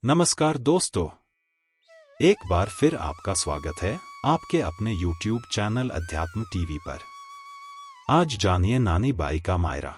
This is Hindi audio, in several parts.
नमस्कार दोस्तों, एक बार फिर आपका स्वागत है आपके अपने YouTube चैनल अध्यात्म टीवी पर। आज जानिए नानी बाई का मायरा।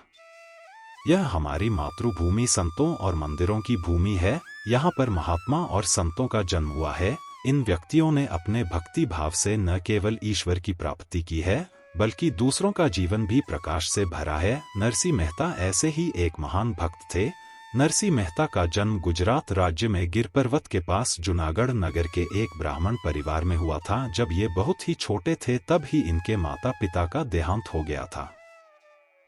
यह हमारी मातृभूमि संतों और मंदिरों की भूमि है। यहाँ पर महात्मा और संतों का जन्म हुआ है। इन व्यक्तियों ने अपने भक्ति भाव से न केवल ईश्वर की प्राप्ति की है बल्कि दूसरों का जीवन भी प्रकाश से भरा है। नरसिंह मेहता ऐसे ही एक महान भक्त थे। नरसिंह मेहता का जन्म गुजरात राज्य में गिर पर्वत के पास जूनागढ़ नगर के एक ब्राह्मण परिवार में हुआ था। जब ये बहुत ही छोटे थे तब ही इनके माता पिता का देहांत हो गया था।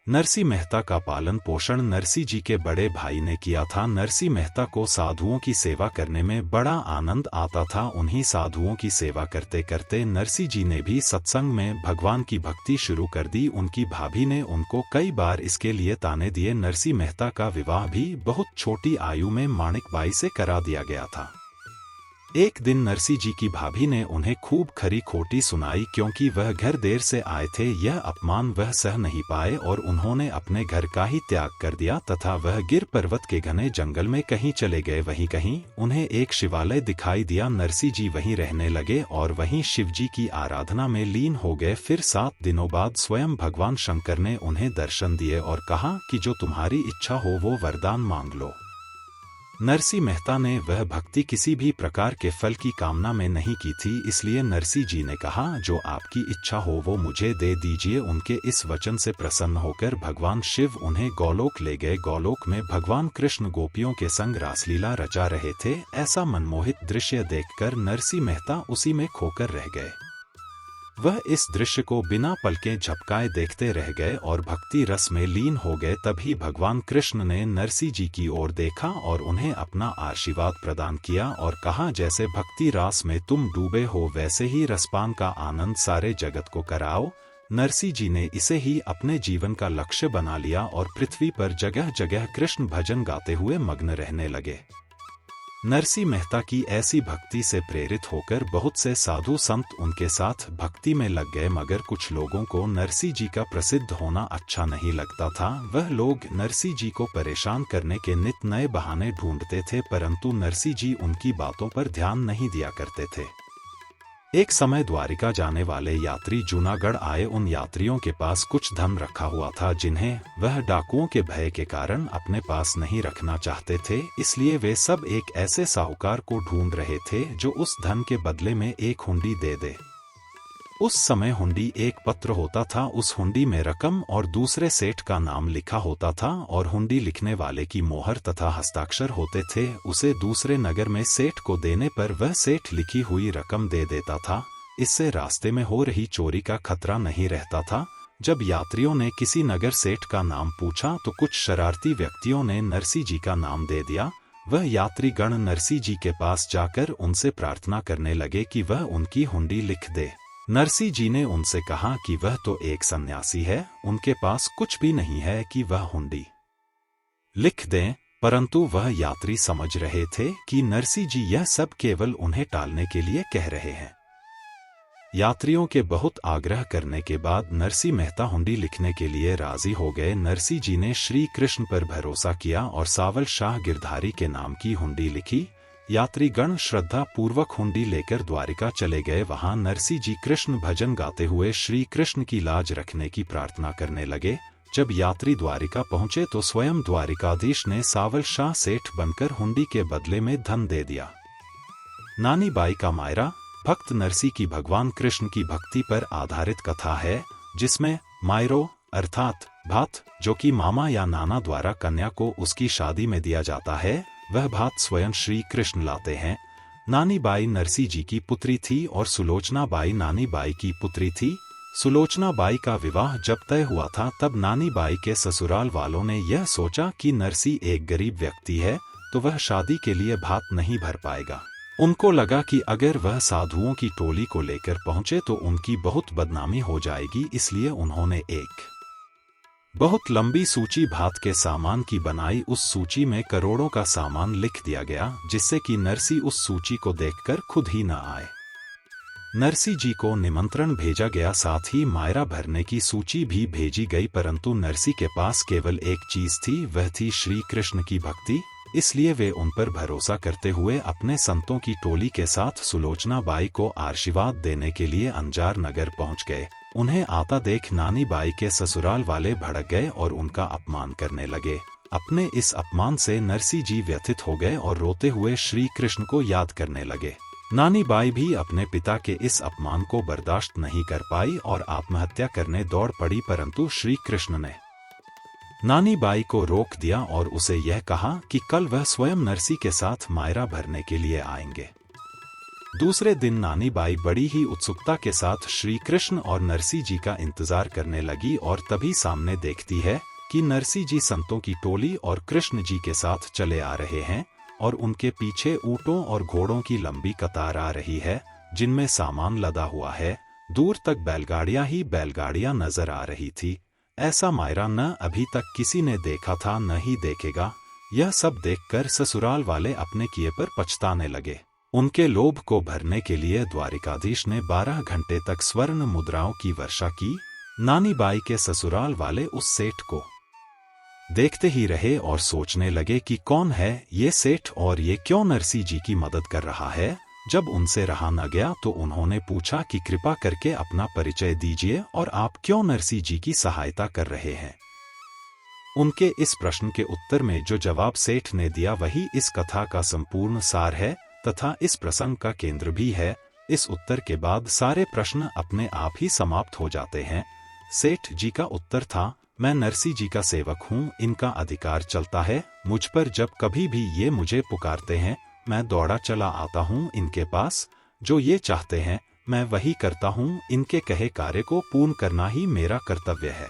नरसिंह मेहता का पालन पोषण नरसिंह जी के बड़े भाई ने किया था। नरसिंह मेहता को साधुओं की सेवा करने में बड़ा आनंद आता था। उन्हीं साधुओं की सेवा करते करते नरसिंह जी ने भी सत्संग में भगवान की भक्ति शुरू कर दी। उनकी भाभी ने उनको कई बार इसके लिए ताने दिए। नरसिंह मेहता का विवाह भी बहुत छोटी आयु में माणिक बाई से करा दिया गया था। एक दिन नरसिंह जी की भाभी ने उन्हें खूब खरी खोटी सुनाई क्योंकि वह घर देर से आए थे। यह अपमान वह सह नहीं पाए और उन्होंने अपने घर का ही त्याग कर दिया तथा वह गिर पर्वत के घने जंगल में कहीं चले गए। वहीं कहीं उन्हें एक शिवालय दिखाई दिया। नरसिंह जी वहीं रहने लगे और वहीं शिव जी की आराधना में लीन हो गए। फिर 7 दिनों बाद स्वयं भगवान शंकर ने उन्हें दर्शन दिए और कहा कि जो तुम्हारी इच्छा हो वो वरदान मांग लो। नरसिंह मेहता ने वह भक्ति किसी भी प्रकार के फल की कामना में नहीं की थी, इसलिए नरसिंह जी ने कहा जो आपकी इच्छा हो वो मुझे दे दीजिए। उनके इस वचन से प्रसन्न होकर भगवान शिव उन्हें गौलोक ले गए। गौलोक में भगवान कृष्ण गोपियों के संग रासलीला रचा रहे थे। ऐसा मनमोहित दृश्य देखकर नरसिंह मेहता उसी में खोकर रह गए। वह इस दृश्य को बिना पलकें झपकाए देखते रह गए और भक्ति रस में लीन हो गए। तभी भगवान कृष्ण ने नरसिंह जी की ओर देखा और उन्हें अपना आशीर्वाद प्रदान किया और कहा जैसे भक्ति रास में तुम डूबे हो वैसे ही रसपान का आनंद सारे जगत को कराओ। नरसिंह जी ने इसे ही अपने जीवन का लक्ष्य बना लिया और पृथ्वी पर जगह जगह कृष्ण भजन गाते हुए मग्न रहने लगे। नरसिंह मेहता की ऐसी भक्ति से प्रेरित होकर बहुत से साधु संत उनके साथ भक्ति में लग गए, मगर कुछ लोगों को नरसिंह जी का प्रसिद्ध होना अच्छा नहीं लगता था। वह लोग नरसिंह जी को परेशान करने के नित नए बहाने ढूंढते थे, परंतु नरसिंह जी उनकी बातों पर ध्यान नहीं दिया करते थे। एक समय द्वारिका जाने वाले यात्री जूनागढ़ आए। उन यात्रियों के पास कुछ धन रखा हुआ था जिन्हें वह डाकुओं के भय के कारण अपने पास नहीं रखना चाहते थे, इसलिए वे सब एक ऐसे साहूकार को ढूंढ रहे थे जो उस धन के बदले में एक हुंडी दे दे। उस समय हुंडी एक पत्र होता था। उस हुंडी में रकम और दूसरे सेठ का नाम लिखा होता था और हुंडी लिखने वाले की मोहर तथा हस्ताक्षर होते थे। उसे दूसरे नगर में सेठ को देने पर वह सेठ लिखी हुई रकम दे देता था। इससे रास्ते में हो रही चोरी का खतरा नहीं रहता था। जब यात्रियों ने किसी नगर सेठ का नाम पूछा तो कुछ शरारती व्यक्तियों ने नरसिंह जी का नाम दे दिया। वह यात्रीगण नरसिंह जी के पास जाकर उनसे प्रार्थना करने लगे कि वह उनकी हुंडी लिख दे। नरसिंह जी ने उनसे कहा कि वह तो एक सन्यासी है, उनके पास कुछ भी नहीं है कि वह हुंडी लिख दें, परंतु वह यात्री समझ रहे थे कि नरसिंह जी यह सब केवल उन्हें टालने के लिए कह रहे हैं। यात्रियों के बहुत आग्रह करने के बाद नरसिंह मेहता हुंडी लिखने के लिए राजी हो गए। नरसिंह जी ने श्री कृष्ण पर भरोसा किया और सावल शाह गिरधारी के नाम की हुंडी लिखी। यात्रीगण श्रद्धा पूर्वक हुंडी लेकर द्वारिका चले गए। वहां नरसिंह जी कृष्ण भजन गाते हुए श्री कृष्ण की लाज रखने की प्रार्थना करने लगे। जब यात्री द्वारिका पहुंचे तो स्वयं द्वारिकाधीश ने सावल शाह सेठ बनकर हुंडी के बदले में धन दे दिया। नानी बाई का मायरा भक्त नरसिंह की भगवान कृष्ण की भक्ति पर आधारित कथा है, जिसमें मायरो अर्थात भात, जो कि मामा या नाना द्वारा कन्या को उसकी शादी में दिया जाता है, वह भात स्वयं श्री कृष्ण लाते हैं। नानी बाई नरसिंह जी की पुत्री थी और सुलोचना बाई नानी बाई की पुत्री थी। सुलोचना बाई का विवाह जब तय हुआ था तब नानी बाई के ससुराल वालों ने यह सोचा कि नरसिंह एक गरीब व्यक्ति है तो वह शादी के लिए भात नहीं भर पाएगा। उनको लगा कि अगर वह साधुओं की टोली को लेकर पहुंचे तो उनकी बहुत बदनामी हो जाएगी, इसलिए उन्होंने एक बहुत लंबी सूची भात के सामान की बनाई। उस सूची में करोड़ों का सामान लिख दिया गया, जिससे कि नरसिंह उस सूची को देखकर खुद ही न आए। नरसिंह जी को निमंत्रण भेजा गया, साथ ही मायरा भरने की सूची भी भेजी गई, परंतु नरसिंह के पास केवल एक चीज थी, वह थी श्री कृष्ण की भक्ति। इसलिए वे उन पर भरोसा करते हुए अपने संतों की टोली के साथ सुलोचना बाई को आशीर्वाद देने के लिए अंजार नगर पहुंच गए। उन्हें आता देख नानी बाई के ससुराल वाले भड़क गए और उनका अपमान करने लगे। अपने इस अपमान से नरसी जी व्यथित हो गए और रोते हुए श्री कृष्ण को याद करने लगे। नानी बाई भी अपने पिता के इस अपमान को बर्दाश्त नहीं कर पाई और आत्महत्या करने दौड़ पड़ी, परंतु श्री कृष्ण ने नानी बाई को रोक दिया और उसे यह कहा कि कल वह स्वयं नरसी के साथ मायरा भरने के लिए आएंगे। दूसरे दिन नानी बाई बड़ी ही उत्सुकता के साथ श्री कृष्ण और नरसी जी का इंतजार करने लगी और तभी सामने देखती है कि नरसी जी संतों की टोली और कृष्ण जी के साथ चले आ रहे हैं और उनके पीछे ऊंटों और घोड़ों की लंबी कतार आ रही है जिनमें सामान लदा हुआ है। दूर तक बैलगाड़ियां ही बैलगाड़ियां नजर आ रही थी। ऐसा मायरा न अभी तक किसी ने देखा था न ही देखेगा। यह सब देखकर ससुराल वाले अपने किए पर पछताने लगे। उनके लोभ को भरने के लिए द्वारिकाधीश ने 12 घंटे तक स्वर्ण मुद्राओं की वर्षा की। नानी बाई के ससुराल वाले उस सेठ को देखते ही रहे और सोचने लगे कि कौन है ये सेठ और ये क्यों नरसी जी की मदद कर रहा है। जब उनसे रहा न गया तो उन्होंने पूछा कि कृपा करके अपना परिचय दीजिए और आप क्यों नरसी जी की सहायता कर रहे हैं। उनके इस प्रश्न के उत्तर में जो जवाब सेठ ने दिया वही इस कथा का संपूर्ण सार है तथा इस प्रसंग का केंद्र भी है। इस उत्तर के बाद सारे प्रश्न अपने आप ही समाप्त हो जाते हैं। सेठ जी का उत्तर था, मैं नरसी जी का सेवक हूँ, इनका अधिकार चलता है मुझ पर। जब कभी भी ये मुझे पुकारते हैं मैं दौड़ा चला आता हूँ इनके पास। जो ये चाहते हैं मैं वही करता हूँ। इनके कहे कार्य को पूर्ण करना ही मेरा कर्तव्य है।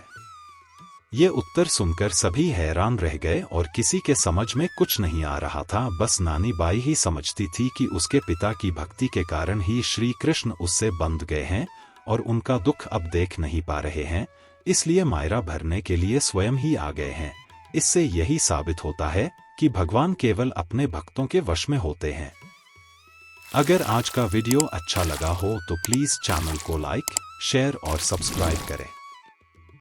ये उत्तर सुनकर सभी हैरान रह गए और किसी के समझ में कुछ नहीं आ रहा था। बस नानी बाई ही समझती थी कि उसके पिता की भक्ति के कारण ही श्री कृष्ण उससे बंध गए हैं और उनका दुख अब देख नहीं पा रहे हैं, इसलिए मायरा भरने के लिए स्वयं ही आ गए हैं। इससे यही साबित होता है कि भगवान केवल अपने भक्तों के वश में होते हैं। अगर आज का वीडियो अच्छा लगा हो तो प्लीज चैनल को लाइक, शेयर और सब्सक्राइब करें।